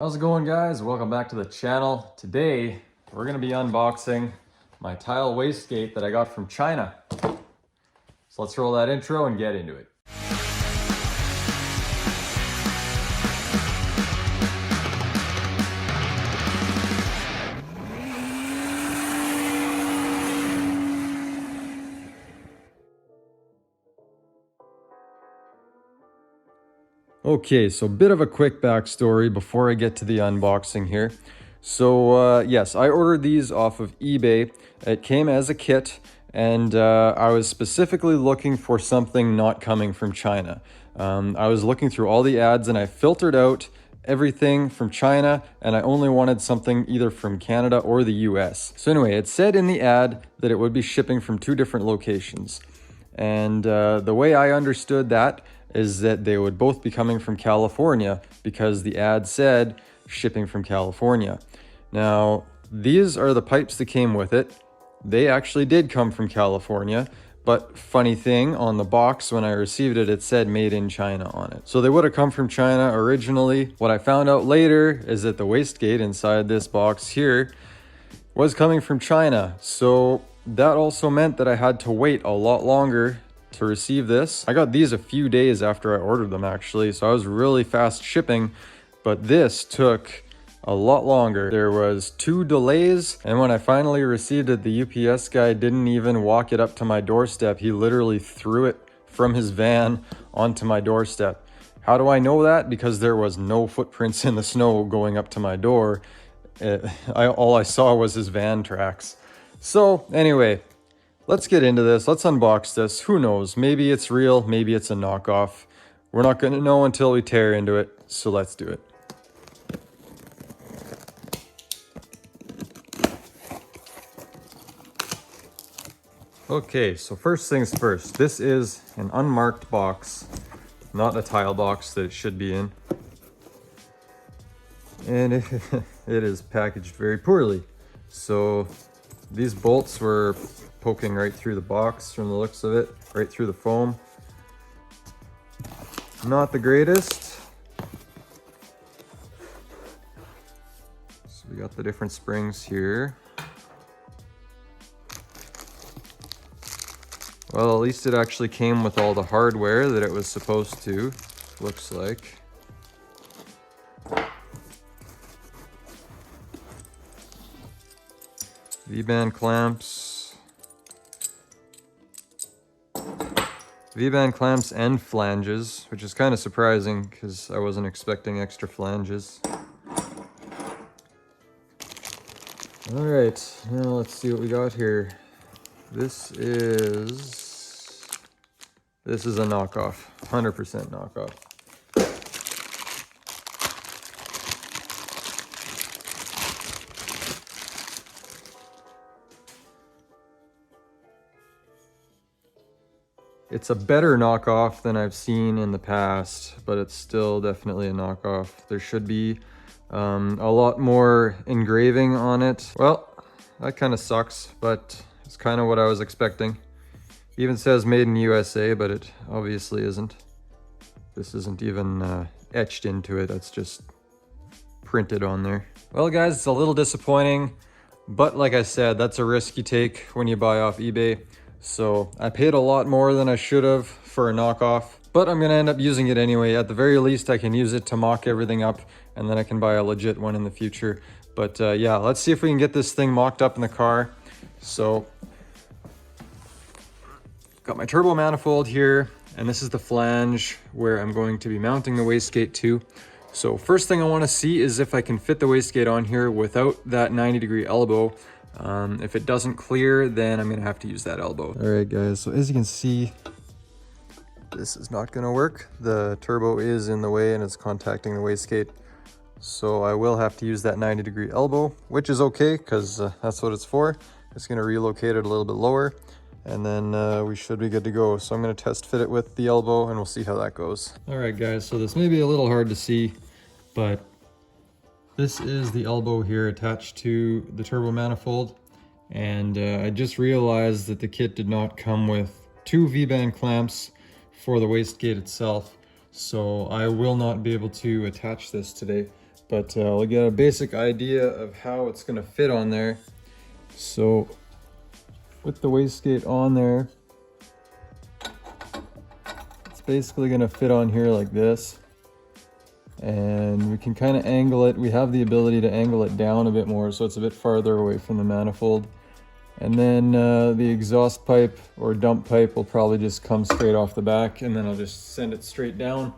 How's it going, guys? Welcome back to the channel. Today we're going to be unboxing my Tial wastegate that I got from China. So let's roll that intro and get into it. Okay, so a bit of a quick backstory before I get to the unboxing here. So yes, I ordered these off of eBay. It came as a kit, and I was specifically looking for something not coming from China. I was looking through all the ads and I filtered out everything from China, and I only wanted something either from Canada or the US. So anyway, it said in the ad that it would be shipping from 2 different locations. And the way I understood that is that they would both be coming from California because the ad said shipping from California. Now, these are the pipes that came with it. They actually did come from California, but funny thing, on the box when I received it, it said made in China on it. So they would have come from China originally. What I found out later is that the wastegate inside this box here was coming from China. So that also meant that I had to wait a lot longer to receive this. I got these a few days after I ordered them actually, so I was really fast shipping, but this took a lot longer. There was 2 delays, and when I finally received it, the UPS guy didn't even walk it up to my doorstep. He literally threw it from his van onto my doorstep. How do I know that? Because there was no footprints in the snow going up to my door. All I saw was his van tracks. So anyway, let's get into this. Let's unbox this. Who knows? Maybe it's real. Maybe it's a knockoff. We're not going to know until we tear into it. So let's do it. Okay, so first things first. This is an unmarked box, not a tile box that it should be in. And it is packaged very poorly. So these bolts were poking right through the box from the looks of it, right through the foam. Not the greatest. So we got the different springs here. Well, at least it actually came with all the hardware that it was supposed to, looks like. V-band clamps. V-band clamps and flanges, which is kind of surprising because I wasn't expecting extra flanges. All right, now let's see what we got here. This is a knockoff, 100% knockoff. It's a better knockoff than I've seen in the past, but it's still definitely a knockoff. There should be a lot more engraving on it. Well, that kind of sucks, but it's kind of what I was expecting. It even says made in USA, but it obviously isn't. This isn't even etched into it, that's just printed on there. Well guys, it's a little disappointing, but like I said, that's a risk you take when you buy off eBay. So I paid a lot more than I should have for a knockoff, but I'm gonna end up using it anyway. At the very least, I can use it to mock everything up, and then I can buy a legit one in the future. But yeah, let's see if we can get this thing mocked up in the car. So, got my turbo manifold here, and this is the flange where I'm going to be mounting the wastegate to. So first thing I wanna see is if I can fit the wastegate on here without that 90-degree elbow. If it doesn't clear, then I'm gonna have to use that elbow. All right guys, so as you can see, this is not gonna work. The turbo is in the way and it's contacting the wastegate. So I will have to use that 90-degree elbow, which is okay because that's what it's for. It's gonna relocate it a little bit lower, and then we should be good to go. So I'm gonna test fit it with the elbow and we'll see how that goes. All right guys, so this may be a little hard to see, but this is the elbow here attached to the turbo manifold, and I just realized that the kit did not come with 2 V-band clamps for the wastegate itself, so I will not be able to attach this today. but we'll get a basic idea of how it's going to fit on there. So with the wastegate on there, it's basically going to fit on here like this. And we can kind of angle it. We have the ability to angle it down a bit more so it's a bit farther away from the manifold. And then the exhaust pipe or dump pipe will probably just come straight off the back, and then I'll just send it straight down.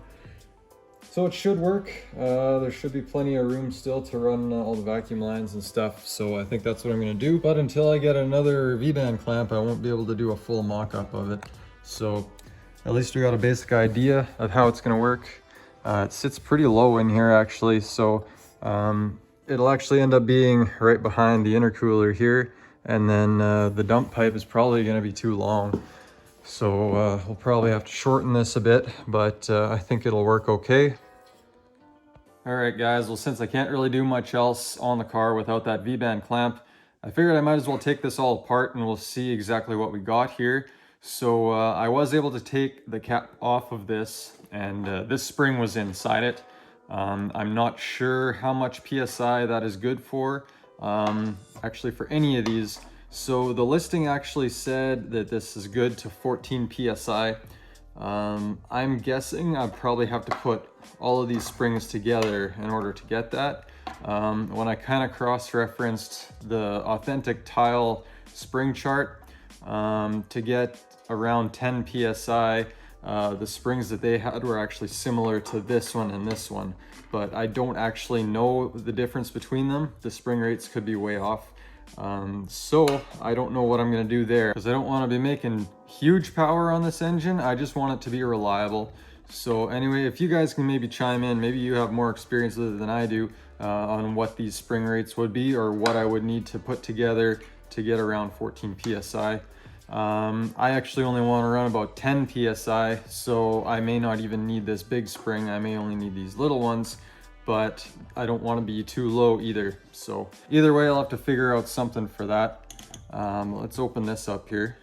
So it should work. There should be plenty of room still to run all the vacuum lines and stuff. So I think that's what I'm gonna do. But until I get another V-band clamp, I won't be able to do a full mock-up of it. So at least we got a basic idea of how it's gonna work. It sits pretty low in here actually, so it'll actually end up being right behind the intercooler here, and then the dump pipe is probably going to be too long, so we'll probably have to shorten this a bit, but I think it'll work okay. All right guys, well, since I can't really do much else on the car without that V-band clamp, I figured I might as well take this all apart and we'll see exactly what we got here. So I was able to take the cap off of this, and this spring was inside it. I'm not sure how much PSI that is good for, actually for any of these. So the listing actually said that this is good to 14 PSI. I'm guessing I probably have to put all of these springs together in order to get that. When I kind of cross-referenced the authentic Tial spring chart, to get around 10 PSI, the springs that they had were actually similar to this one and this one, but I don't actually know the difference between them. The spring rates could be way off. So I don't know what I'm going to do there, because I don't want to be making huge power on this engine. I just want it to be reliable. So anyway, if you guys can maybe chime in, maybe you have more experience with it than I do, on what these spring rates would be, or what I would need to put together to get around 14 PSI. I actually only want to run about 10 PSI, so I may not even need this big spring. I may only need these little ones, but I don't want to be too low either. So either way, I'll have to figure out something for that. Let's open this up here.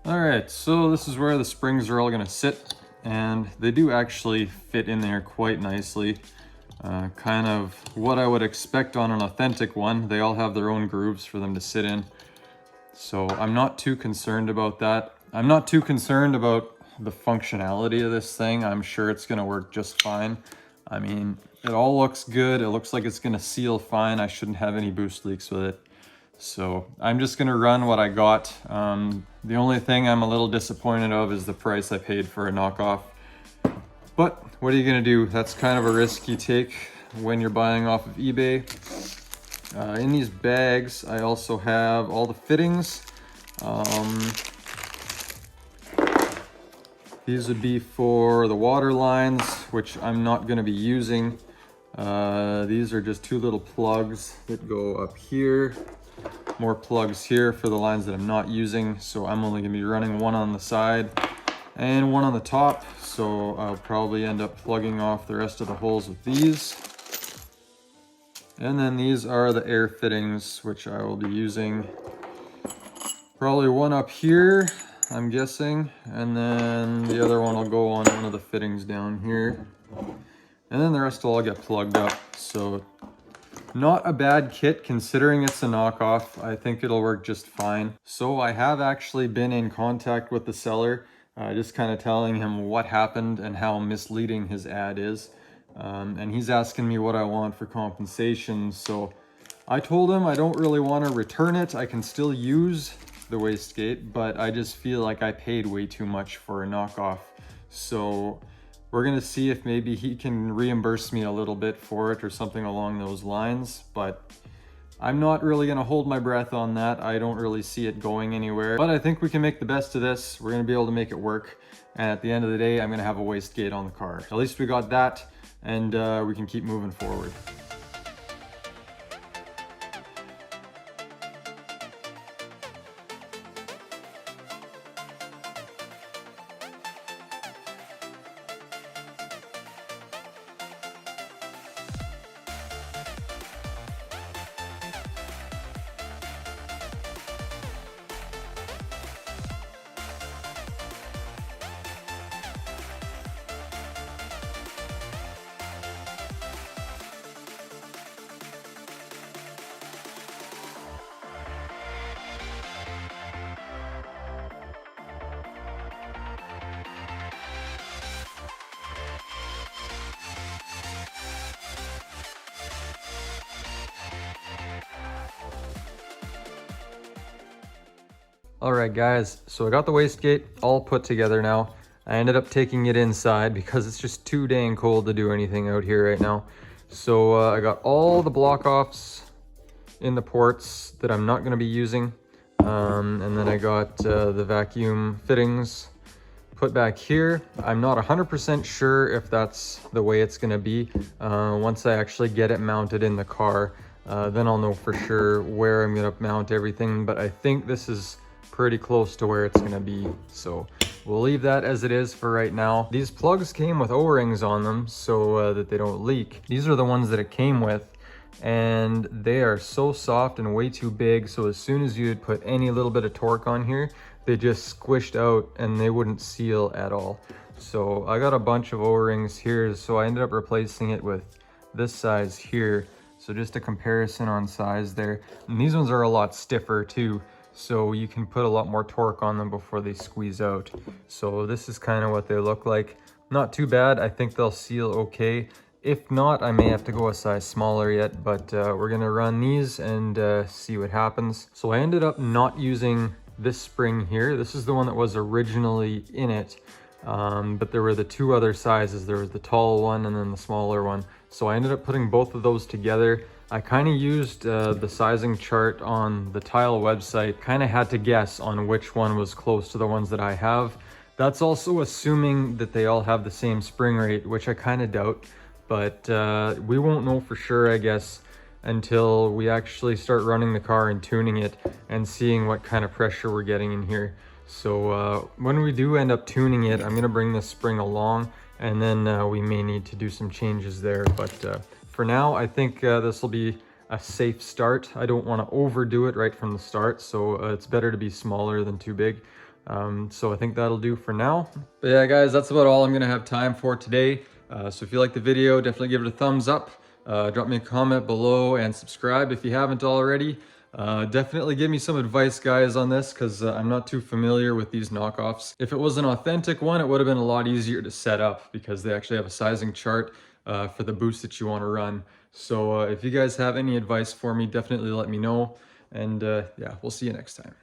All right, so this is where the springs are all going to sit, and they do actually fit in there quite nicely. Kind of what I would expect on an authentic one. They all have their own grooves for them to sit in. So I'm not too concerned about that. I'm not too concerned about the functionality of this thing. I'm sure it's going to work just fine. I mean, it all looks good. It looks like it's going to seal fine. I shouldn't have any boost leaks with it. So I'm just going to run what I got. The only thing I'm a little disappointed of is the price I paid for a knockoff. But what are you going to do? That's kind of a risk you take when you're buying off of eBay. In these bags, I also have all the fittings. These would be for the water lines, which I'm not going to be using. These are just two little plugs that go up here. More plugs here for the lines that I'm not using. So I'm only going to be running one on the side and one on the top. So I'll probably end up plugging off the rest of the holes with these. And then these are the air fittings, which I will be using. Probably one up here, I'm guessing. And then the other one will go on one of the fittings down here. And then the rest will all get plugged up. So not a bad kit considering it's a knockoff. I think it'll work just fine. So I have actually been in contact with the seller, just kind of telling him what happened and how misleading his ad is. And he's asking me what I want for compensation. So I told him I don't really want to return it. I can still use the wastegate, but I just feel like I paid way too much for a knockoff. So we're going to see if maybe he can reimburse me a little bit for it or something along those lines. But I'm not really going to hold my breath on that. I don't really see it going anywhere. But I think we can make the best of this. We're going to be able to make it work. And at the end of the day, I'm going to have a wastegate on the car. At least we got that, and we can keep moving forward. All right, guys, so I got the wastegate all put together now. I ended up taking it inside because it's just too dang cold to do anything out here right now. So I got all the block offs in the ports that I'm not going to be using. And then I got the vacuum fittings put back here. I'm not 100% sure if that's the way it's going to be. Once I actually get it mounted in the car, then I'll know for sure where I'm going to mount everything. But I think this is pretty close to where it's going to be. So we'll leave that as it is for right now. These plugs came with O-rings on them so that they don't leak. These are the ones that it came with. And they are so soft and way too big, so as soon as you'd put any little bit of torque on here, they just squished out and they wouldn't seal at all. So I got a bunch of O-rings here, so I ended up replacing it with this size here. So just a comparison on size there. And these ones are a lot stiffer too, so you can put a lot more torque on them before they squeeze out. So this is kind of what they look like. Not too bad. I think they'll seal okay. If not, I may have to go a size smaller yet, but we're gonna run these and see what happens. So I ended up not using this spring here. This is the one that was originally in it, but there were the two other sizes. There was the tall one and then the smaller one. So I ended up putting both of those together. I kind of used the sizing chart on the Tial website, kind of had to guess on which one was close to the ones that I have. That's also assuming that they all have the same spring rate, which I kind of doubt. But we won't know for sure, I guess, until we actually start running the car and tuning it and seeing what kind of pressure we're getting in here. So when we do end up tuning it, I'm going to bring this spring along, and then we may need to do some changes there. But for now, I think this will be a safe start. I don't want to overdo it right from the start, so it's better to be smaller than too big. So I think that'll do for now. But yeah, guys, that's about all I'm going to have time for today. So if you like the video, definitely give it a thumbs up. Drop me a comment below and subscribe if you haven't already. Definitely give me some advice, guys, on this, because I'm not too familiar with these knockoffs. If it was an authentic one, it would have been a lot easier to set up because they actually have a sizing chart for the boost that you want to run. So if you guys have any advice for me, definitely let me know. And yeah, we'll see you next time.